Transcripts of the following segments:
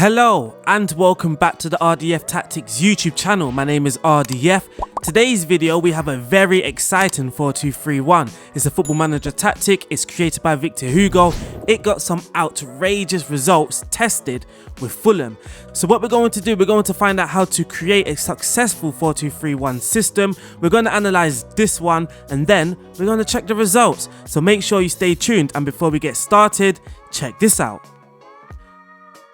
Hello and welcome back to the RDF Tactics YouTube channel. My name is RDF. Today's video we have a very exciting 4-2-3-1. It's a football manager tactic. It's created by VictorHugo. It got some outrageous results tested with Fulham. So what we're going to do, we're going to find out how to create a successful 4-2-3-1 system. We're going to analyze this one and then we're going to check the results. So make sure you stay tuned, and before we get started, check this out.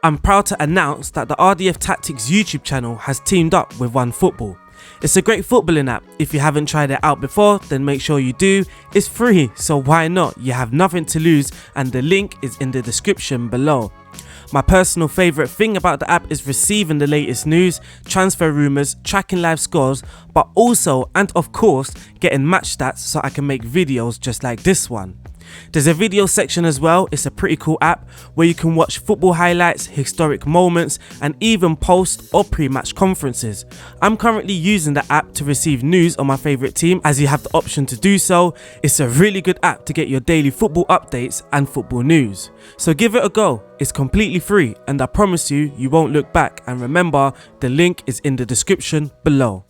I'm proud to announce that the RDF Tactics YouTube channel has teamed up with OneFootball. It's a great footballing app. If you haven't tried it out before, then make sure you do. It's free, so why not? You have nothing to lose, and the link is in the description below. My personal favourite thing about the app is receiving the latest news, transfer rumours, tracking live scores, but also, and of course, getting match stats so I can make videos just like this one. There's a video section as well. It's a pretty cool app where you can watch football highlights, historic moments, and even post or pre-match conferences. I'm currently using the app to receive news on my favourite team, as you have the option to do so. It's a really good app to get your daily football updates and football news. So give it a go. It's completely free and I promise you, you won't look back. And remember, the link is in the description below.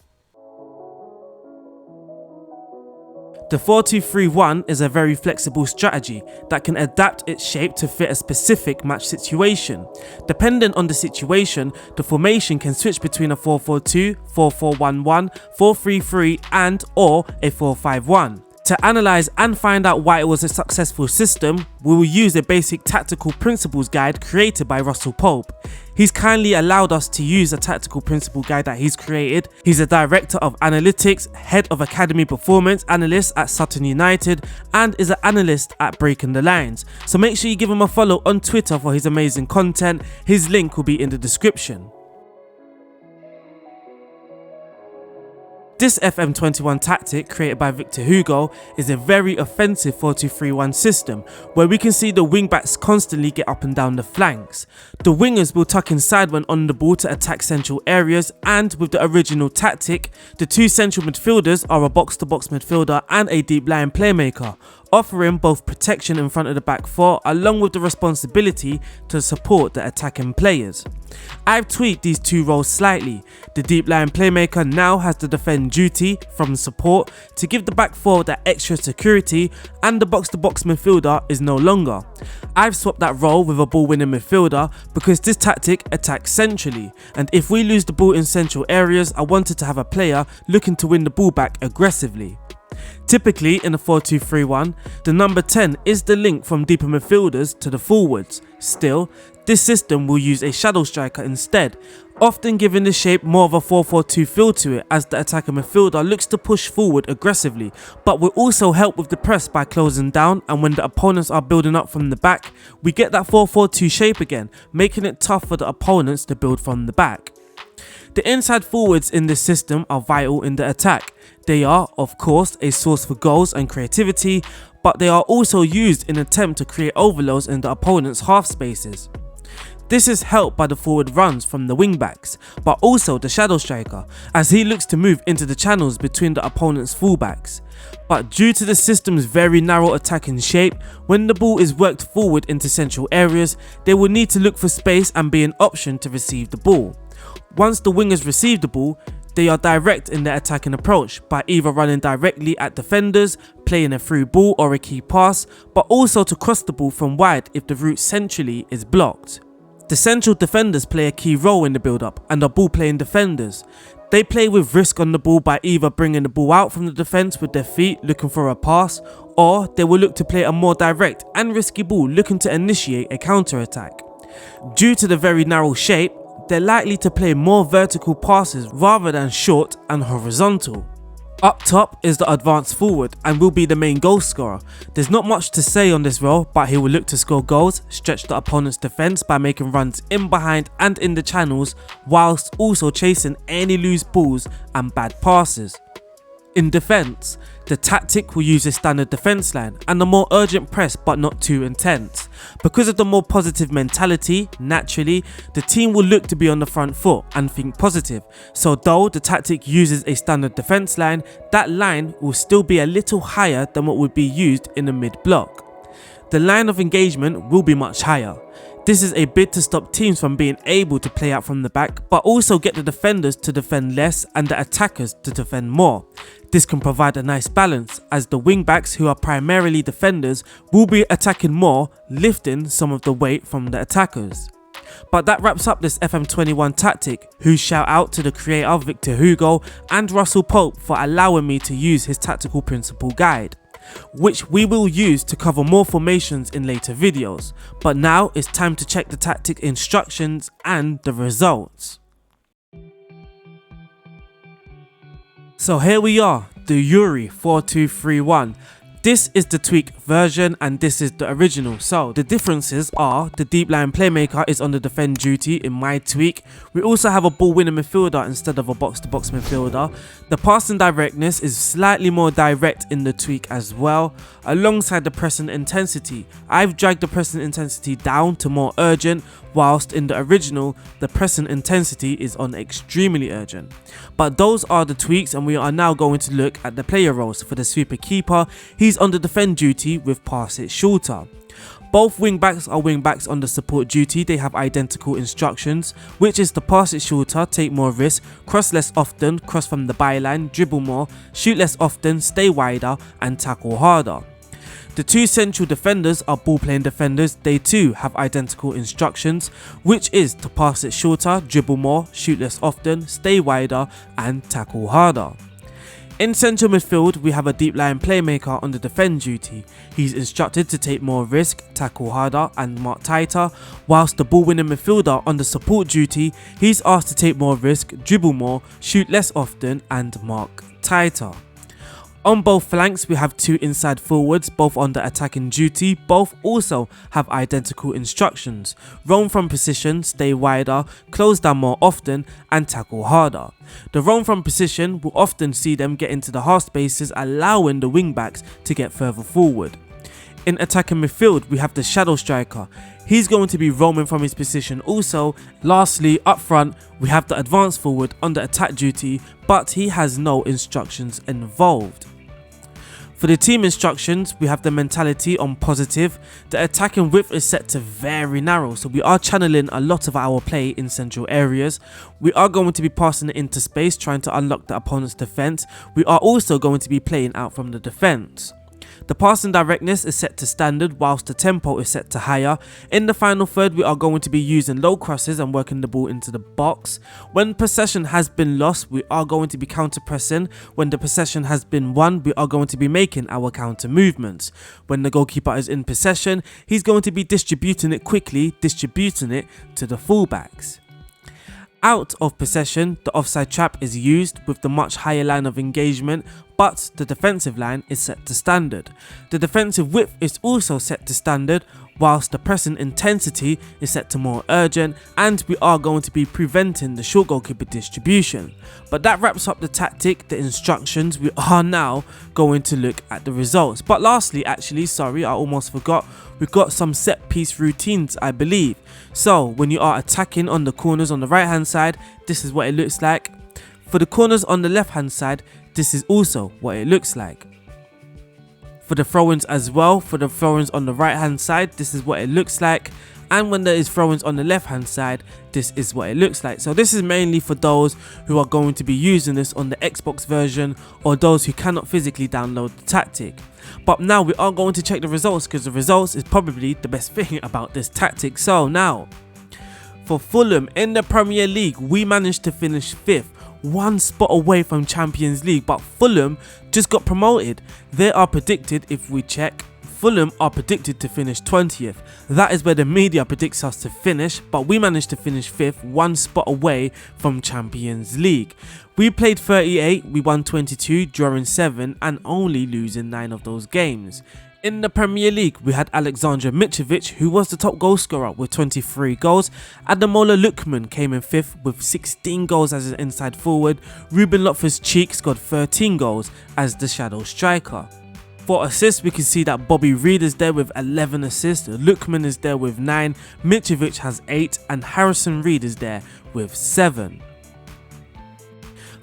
The 4-2-3-1 is a very flexible strategy that can adapt its shape to fit a specific match situation. Depending on the situation, the formation can switch between a 4-4-2, 4-4-1-1, 4-3-3 and or a 4-5-1. To analyse and find out why it was a successful system, we will use a basic tactical principles guide created by Russell Pope. He's kindly allowed us to use a tactical principle guide that he's created. He's a director of analytics, head of academy performance analyst at Sutton United, and is an analyst at Breaking the Lines. So make sure you give him a follow on Twitter for his amazing content. His link will be in the description. This FM21 tactic, created by VictorHugo, is a very offensive 4-2-3-1 system where we can see the wingbacks constantly get up and down the flanks. The wingers will tuck inside when on the ball to attack central areas, and with the original tactic, the two central midfielders are a box-to-box midfielder and a deep-lying playmaker, offering both protection in front of the back four along with the responsibility to support the attacking players. I've tweaked these two roles slightly. The deep line playmaker now has the defend duty from support to give the back four that extra security, and the box-to-box midfielder is no longer. I've swapped that role with a ball winning midfielder because this tactic attacks centrally, and if we lose the ball in central areas, I wanted to have a player looking to win the ball back aggressively. Typically in a 4-2-3-1, the number 10 is the link from deeper midfielders to the forwards. Still, this system will use a shadow striker instead, often giving the shape more of a 4-4-2 feel to it, as the attacking midfielder looks to push forward aggressively, but will also help with the press by closing down, and when the opponents are building up from the back, we get that 4-4-2 shape again, making it tough for the opponents to build from the back. The inside forwards in this system are vital in the attack. They are, of course, a source for goals and creativity, but they are also used in an attempt to create overloads in the opponent's half spaces. This is helped by the forward runs from the wingbacks, but also the shadow striker, as he looks to move into the channels between the opponent's fullbacks. But due to the system's very narrow attacking shape, when the ball is worked forward into central areas, they will need to look for space and be an option to receive the ball. Once the wingers receive the ball, they are direct in their attacking approach by either running directly at defenders, playing a through ball or a key pass, but also to cross the ball from wide if the route centrally is blocked. The central defenders play a key role in the build-up and are ball-playing defenders. They play with risk on the ball by either bringing the ball out from the defence with their feet looking for a pass, or they will look to play a more direct and risky ball looking to initiate a counter-attack. Due to the very narrow shape, they're likely to play more vertical passes rather than short and horizontal. Up top is the advanced forward and will be the main goal scorer. There's not much to say on this role, but he will look to score goals, stretch the opponent's defence by making runs in behind and in the channels, whilst also chasing any loose balls and bad passes. In defence, the tactic will use a standard defence line and a more urgent press but not too intense. Because of the more positive mentality, naturally, the team will look to be on the front foot and think positive. So though the tactic uses a standard defence line, that line will still be a little higher than what would be used in a mid-block. The line of engagement will be much higher. This is a bid to stop teams from being able to play out from the back, but also get the defenders to defend less and the attackers to defend more. This can provide a nice balance, as the wingbacks, who are primarily defenders, will be attacking more, lifting some of the weight from the attackers. But that wraps up this FM21 tactic, whose shout out to the creator VictorHugo and Russell Pope for allowing me to use his tactical principle guide, which we will use to cover more formations in later videos. But now it's time to check the tactic instructions and the results. So here we are, the Yuri 4231. This is the tweaked version and this is the original. So the differences are the deep line playmaker is on the defend duty in my tweak. We also have a ball winning midfielder instead of a box to box midfielder. The passing directness is slightly more direct in the tweak as well. Alongside the pressing intensity, I've dragged the pressing intensity down to more urgent, whilst in the original the pressing intensity is on extremely urgent. But those are the tweaks, and we are now going to look at the player roles. For the sweeper keeper, he's on the defend duty with pass it shorter. Both wingbacks are wingbacks on the support duty. They have identical instructions, which is to pass it shorter, take more risk, cross less often, cross from the byline, dribble more, shoot less often, stay wider and tackle harder. The two central defenders are ball playing defenders. They too have identical instructions, which is to pass it shorter, dribble more, shoot less often, stay wider and tackle harder. In central midfield, we have a deep line playmaker on the defend duty. He's instructed to take more risk, tackle harder and mark tighter, whilst the ball winning midfielder on the support duty, he's asked to take more risk, dribble more, shoot less often and mark tighter. On both flanks, we have two inside forwards, both on the attacking duty. Both also have identical instructions: roam from position, stay wider, close down more often and tackle harder. The roam from position will often see them get into the half spaces, allowing the wingbacks to get further forward. In attacking midfield, we have the shadow striker. He's going to be roaming from his position also. Lastly, up front, we have the advanced forward on the attack duty, but he has no instructions involved. For the team instructions, we have the mentality on positive. The attacking width is set to very narrow, so we are channeling a lot of our play in central areas. We are going to be passing it into space, trying to unlock the opponent's defense. We are also going to be playing out from the defense. The passing directness is set to standard, whilst the tempo is set to higher. In the final third, we are going to be using low crosses and working the ball into the box. When possession has been lost, we are going to be counter pressing. When the possession has been won, we are going to be making our counter movements. When the goalkeeper is in possession, he's going to be distributing it quickly, distributing it to the fullbacks. Out of possession, the offside trap is used with the much higher line of engagement, but the defensive line is set to standard. The defensive width is also set to standard, whilst the pressing intensity is set to more urgent, and we are going to be preventing the short goalkeeper distribution. But that wraps up the tactic, the instructions. We are now going to look at the results. But lastly, actually, sorry, I almost forgot, we've got some set piece routines, I believe. So when you are attacking on the corners on the right hand side, this is what it looks like. For the corners on the left hand side, this is also what it looks like. For the throw-ins as well, for the throw-ins on the right hand side, this is what it looks like. And when there is throw-ins on the left hand side, this is what it looks like. So this is mainly for those who are going to be using this on the Xbox version, or those who cannot physically download the tactic. But now we are going to check the results, because the results is probably the best thing about this tactic. So now, for Fulham in the Premier League, we managed to finish 5th. One spot away from Champions League, but Fulham just got promoted. They are predicted, if we check, Fulham are predicted to finish 20th. That is where the media predicts us to finish, but we managed to finish 5th, one spot away from Champions League. We played 38, we won 22, drawing 7 and only losing 9 of those games. In the Premier League, we had Alexander Mitrovic, who was the top goal scorer with 23 goals. Ademola Lookman came in 5th with 16 goals as an inside forward. Ruben Loftus-Cheek scored 13 goals as the shadow striker. For assists, we can see that Bobby Reed is there with 11 assists, Lookman is there with 9, Mitrovic has 8 and Harrison Reed is there with 7.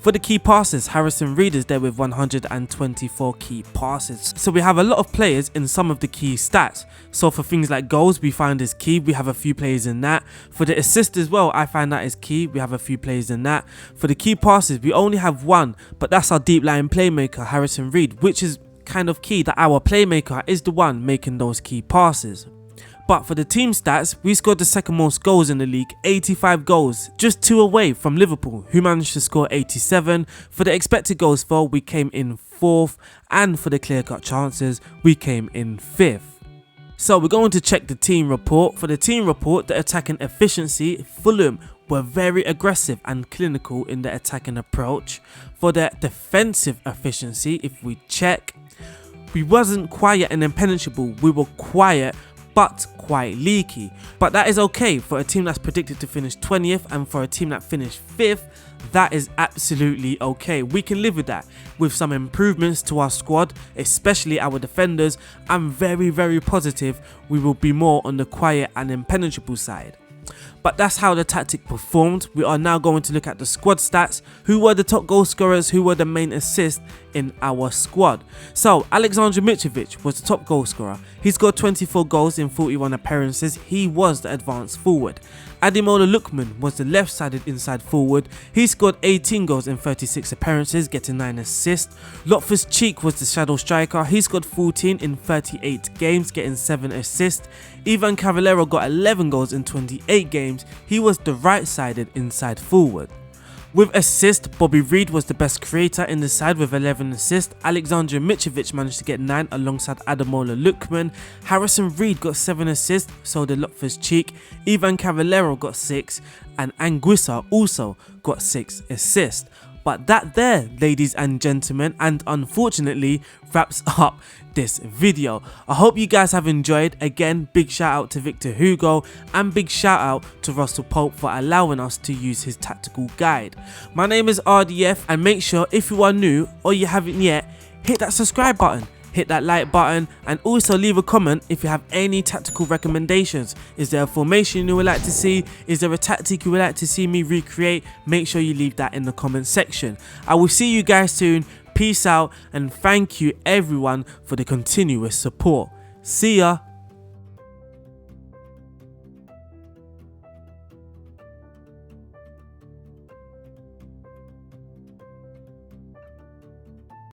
For the key passes, Harrison Reed is there with 124 key passes. So we have a lot of players in some of the key stats. So for things like goals, we find is key, we have a few players in that. For the assist as well, I find that is key, we have a few players in that. For the key passes, we only have one, but that's our deep line playmaker, Harrison Reed, which is kind of key that our playmaker is the one making those key passes. But for the team stats, we scored the second most goals in the league, 85 goals, just 2 away from Liverpool, who managed to score 87. For the expected goals for, we came in 4th, and for the clear-cut chances, we came in 5th. So we're going to check the team report. For the team report, the attacking efficiency, Fulham were very aggressive and clinical in the attacking approach. For the defensive efficiency, if we check, we wasn't quiet and impenetrable, we were quiet but quite leaky. But that is okay for a team that's predicted to finish 20th, and for a team that finished 5th, that is absolutely okay. We can live with that. With some improvements to our squad, especially our defenders, I'm very positive we will be more on the quiet and impenetrable side. But that's how the tactic performed. We are now going to look at the squad stats. Who were the top goal scorers? Who were the main assists in our squad? So Alexander Mitrovic was the top goal scorer. He scored 24 goals in 41 appearances. He was the advanced forward. Ademola Lookman was the left-sided inside forward. He scored 18 goals in 36 appearances, getting 9 assists. Loftus-Cheek was the shadow striker. He scored 14 in 38 games, getting 7 assists. Ivan Cavallero got 11 goals in 28 games. He was the right-sided inside forward. With assists, Bobby Reed was the best creator in the side with 11 assists. Alexander Mitrovic managed to get 9 alongside Ademola Lookman. Harrison Reed got 7 assists, so did Loftus-Cheek. Ivan Cavallero got 6, and Anguissa also got 6 assists. But that there, ladies and gentlemen, and unfortunately wraps up this video. I hope you guys have enjoyed. Again, big shout out to VictorHugo and big shout out to Russell Pope for allowing us to use his tactical guide. My name is RDF, and make sure if you are new or you haven't yet, hit that subscribe button. Hit that like button, and also leave a comment if you have any tactical recommendations. Is there a formation you would like to see? Is there a tactic you would like to see me recreate? Make sure you leave that in the comment section. I will see you guys soon. Peace out, and thank you everyone for the continuous support. See ya.